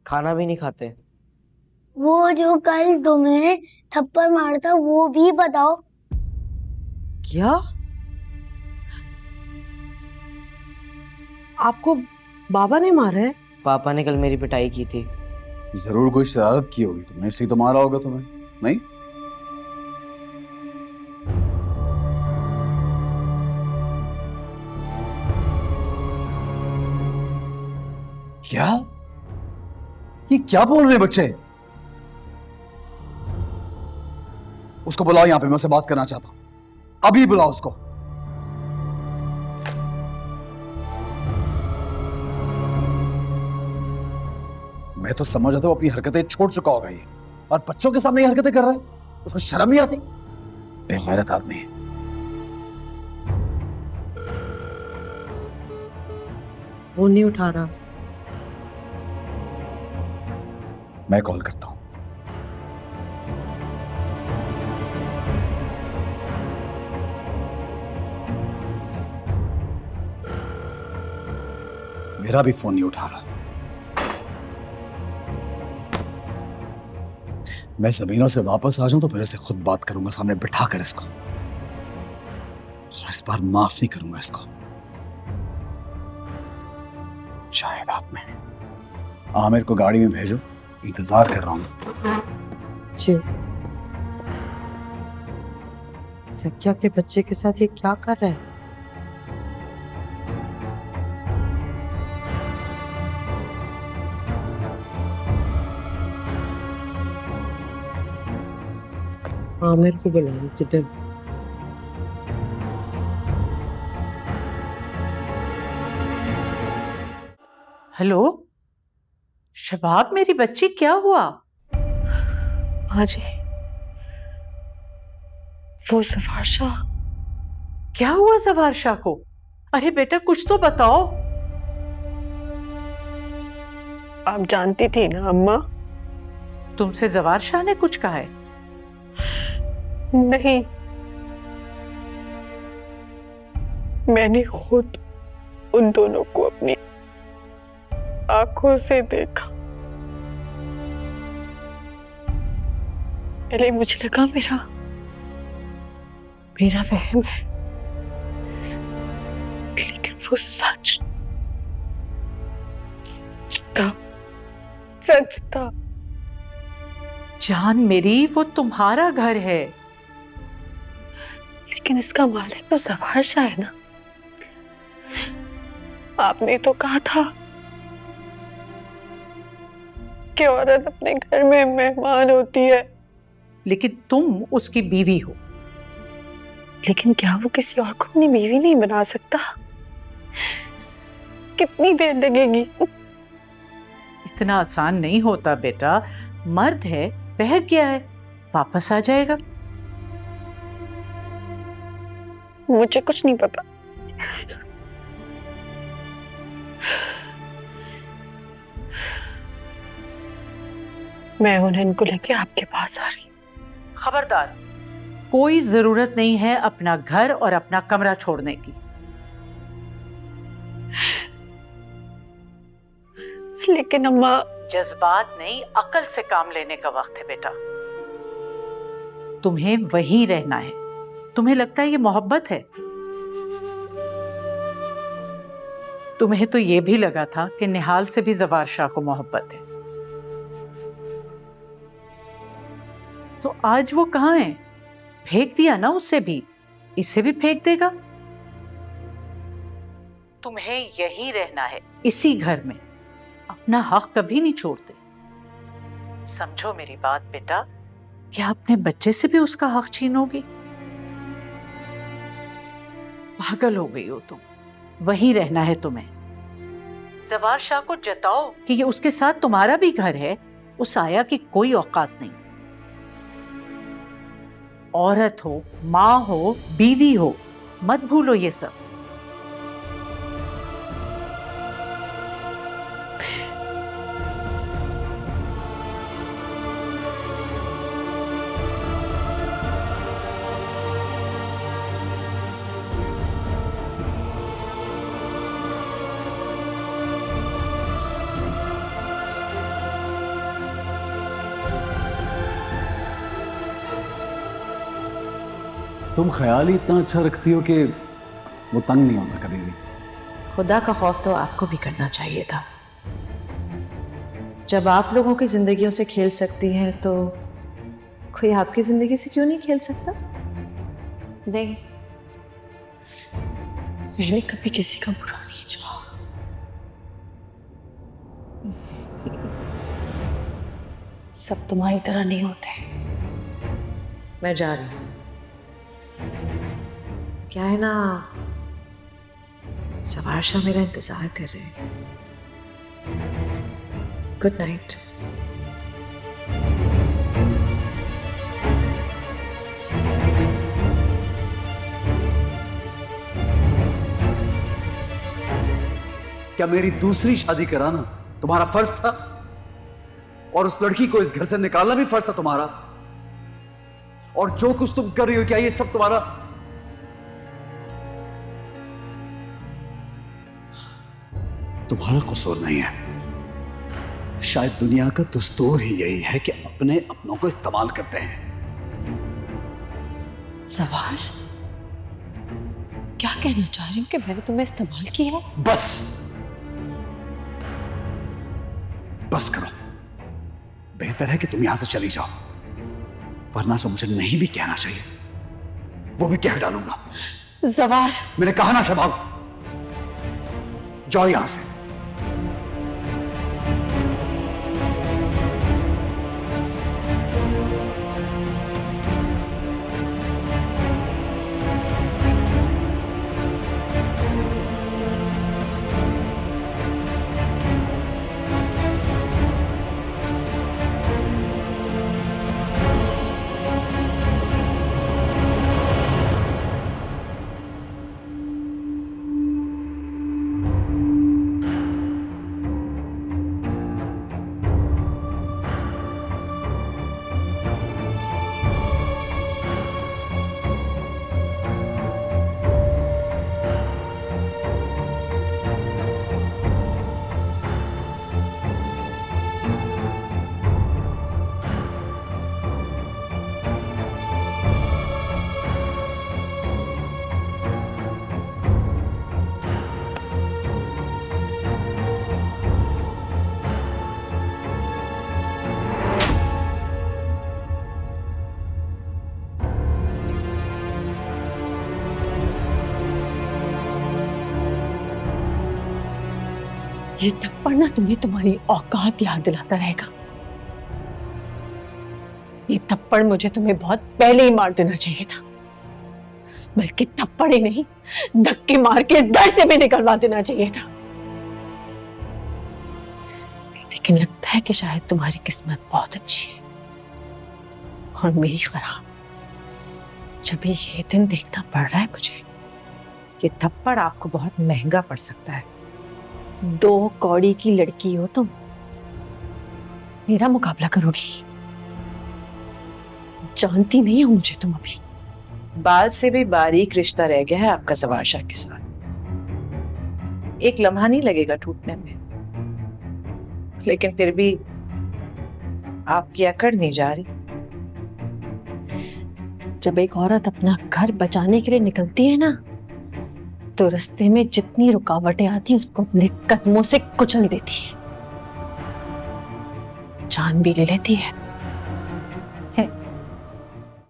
खाना भी नहीं खाते। वो जो कल तुम्हें थप्पड़ मारा था वो भी बताओ। क्या? आपको बाबा ने मारा है? पापा ने कल मेरी पिटाई की थी। जरूर कोई शरारत की होगी तुमने, इसलिए तो मारा होगा तुम्हें। नहीं? क्या? ये क्या बोल रहे बच्चे? उसको बुलाओ यहां पे, मैं उससे बात करना चाहता हूं। अभी बुलाओ उसको। मैं तो समझ रहा था वो अपनी हरकतें छोड़ चुका होगा ये, और बच्चों के सामने ये हरकतें कर रहा है। उसको शर्म नहीं आती? बेगैरत आदमी है। फोन नहीं उठा रहा। मैं कॉल करता हूं। मेरा भी फोन नहीं उठा रहा। मैं जमीनों से वापस आ जाऊं तो फिर इसे खुद बात करूंगा सामने बिठा कर इसको, और इस बार माफ नहीं करूंगा इसको। चाहे रात में। आमिर को गाड़ी में भेजो, इंतजार कर रहा हूं। जी। सख्या के बच्चे के साथ ये क्या कर रहा है? आमिर को बुलाओ, किधर? हेलो शबाब, मेरी बच्ची, क्या हुआ? हाँ जी, वो जफार शाह। क्या हुआ जवार शाह को? अरे बेटा कुछ तो बताओ। आप जानती थी ना अम्मा? तुमसे जवार शाह ने कुछ कहा है? नहीं, मैंने खुद उन दोनों को अपनी आंखों से देखा। पहले मुझे लगा मेरा वहम है, लेकिन वो सच था, सच था। जान मेरी, वो तुम्हारा घर है। लेकिन इसका मालिक तो जवाहर शाह है ना। आपने तो कहा था कि औरत अपने घर में मेहमान होती है। लेकिन तुम उसकी बीवी हो। लेकिन क्या वो किसी और को अपनी बीवी नहीं बना सकता? कितनी देर लगेगी? इतना आसान नहीं होता बेटा। मर्द है, बहक गया है, वापस आ जाएगा। मुझे कुछ नहीं पता। मैं उन्हें इनको लेके आपके पास आ रही। खबरदार, कोई जरूरत नहीं है अपना घर और अपना कमरा छोड़ने की। लेकिन अम्मा, जज्बात नहीं, अकल से काम लेने का वक्त है बेटा। तुम्हें वहीं रहना है। तुम्हें लगता है ये मोहब्बत है? तुम्हें तो ये भी लगा था कि निहाल से भी जवार शाह को मोहब्बत है। तो आज वो कहाँ है? फेंक दिया ना उससे भी, इससे भी फेंक देगा। तुम्हें यहीं रहना है, इसी घर में। अपना हक कभी नहीं छोड़ते। समझो मेरी बात बेटा। क्या अपने बच्चे से भी उसका हक छीनोगी? पागल हो गई हो तुम। वहीं रहना है तुम्हें। जवार शाह को जताओ कि ये उसके साथ तुम्हारा भी घर है। उस आया की कोई औकात नहीं। औरत हो, माँ हो, बीवी हो, मत भूलो ये सब। तुम ख्याल ही इतना अच्छा रखती हो कि वो तंग नहीं होता कभी भी। खुदा का खौफ तो आपको भी करना चाहिए था। जब आप लोगों की जिंदगियों से खेल सकती हैं तो कोई आपकी जिंदगी से क्यों नहीं खेल सकता? नहीं, मैंने कभी किसी का बुरा नहीं चाहा। सब तुम्हारी तरह नहीं होते। मैं जा रही हूँ। क्या है ना, सवार शाह मेरा इंतजार कर रहे हैं। Good night. क्या मेरी दूसरी शादी कराना तुम्हारा फर्ज था? और उस लड़की को इस घर से निकालना भी फर्ज था तुम्हारा? और जो कुछ तुम कर रही हो, क्या ये सब तुम्हारा? तुम्हारा कसूर नहीं है। शायद दुनिया का दस्तूर ही यही है कि अपने अपनों को इस्तेमाल करते हैं। सवार, क्या कहना चाह रही हूँ कि मैंने तुम्हें इस्तेमाल किया? बस करो। बेहतर है कि तुम यहां से चली जाओ, वरना जो मुझे नहीं भी कहना चाहिए वो भी कह डालूंगा। सवार, मैंने कहा ना शबाब, जाओ यहां से। ये थप्पड़ ना तुम्हें तुम्हारी औकात याद दिलाता रहेगा। ये थप्पड़ मुझे तुम्हें बहुत पहले ही मार देना चाहिए था, बल्कि थप्पड़ ही नहीं, धक्के मार के इस घर से भी निकलवा देना चाहिए था। लेकिन लगता है कि शायद तुम्हारी किस्मत बहुत अच्छी है और मेरी खराब। जब ये दिन देखना पड़ रहा है मुझे। ये थप्पड़ आपको बहुत महंगा पड़ सकता है। 2 कौड़ी की लड़की हो तुम, मेरा मुकाबला करोगी? जानती नहीं हो मुझे तुम अभी। बाल से भी बारीक रिश्ता रह गया है आपका सवार शाह के साथ। एक लम्हा नहीं लगेगा टूटने में, लेकिन फिर भी आपकी अकड़ नहीं जा रही। जब एक औरत अपना घर बचाने के लिए निकलती है ना, तो रास्ते में जितनी रुकावटें आती हैं उसको अपने कदमों से कुचल देती है, जान भी ले लेती है।